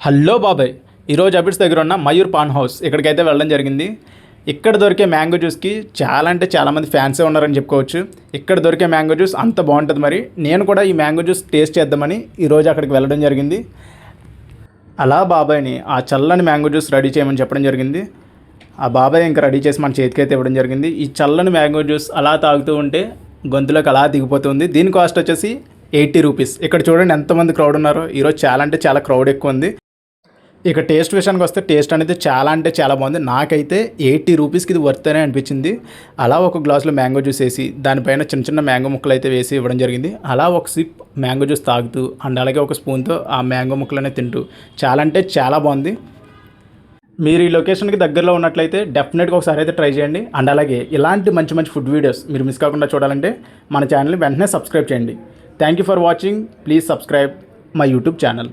Hello బాబాయ్, ఈరోజు అబిడ్స్ దగ్గర ఉన్న మయూర్ పాన్ హౌస్ ఇక్కడికైతే వెళ్ళడం జరిగింది. ఇక్కడ దొరికే మ్యాంగో జ్యూస్కి చాలా అంటే చాలామంది ఫ్యాన్సే ఉన్నారని చెప్పుకోవచ్చు. ఇక్కడ దొరికే మ్యాంగో జ్యూస్ అంత బాగుంటుంది. మరి నేను కూడా ఈ మ్యాంగో జ్యూస్ టేస్ట్ చేద్దామని ఈరోజు అక్కడికి వెళ్ళడం జరిగింది. అలా బాబాయ్ని ఆ చల్లని మ్యాంగో జ్యూస్ రెడీ చేయమని చెప్పడం జరిగింది. ఆ బాబాయ్ ఇంకా రెడీ చేసి మన చేతికి అయితే ఇవ్వడం జరిగింది. ఈ చల్లని మ్యాంగో జ్యూస్ అలా తాగుతూ ఉంటే గొంతులోకి అలా దిగిపోతుంది. దీని కాస్ట్ వచ్చేసి 80 రూపీస్. ఇక్కడ చూడండి ఎంతమంది క్రౌడ్ ఉన్నారో. ఈరోజు చాలా అంటే చాలా క్రౌడ్ ఎక్కువ ఉంది. ఇక టేస్ట్ విషయానికి వస్తే టేస్ట్ అనేది చాలా అంటే చాలా బాగుంది. నాకైతే 80 రూపీస్కి ఇది వర్త్ అనే అనిపించింది. అలా ఒక గ్లాసులో మ్యాంగో జ్యూస్ వేసి దానిపైన చిన్న చిన్న మ్యాంగో ముక్కలు అయితే వేసి ఇవ్వడం జరిగింది. అలా ఒక సిప్ మ్యాంగో జ్యూస్ తాగుతూ అండ్ అలాగే ఒక స్పూన్తో ఆ మ్యాంగో ముక్కలనే తింటూ చాలా అంటే చాలా బాగుంది. మీరు ఈ లొకేషన్కి దగ్గరలో ఉన్నట్లయితే డెఫినెట్గా ఒకసారి అయితే ట్రై చేయండి. అండ్ అలాగే ఇలాంటి మంచి మంచి ఫుడ్ వీడియోస్ మీరు మిస్ కాకుండా చూడాలంటే మన ఛానల్ని వెంటనే సబ్స్క్రైబ్ చేయండి. Thank you for watching. Please subscribe my YouTube channel.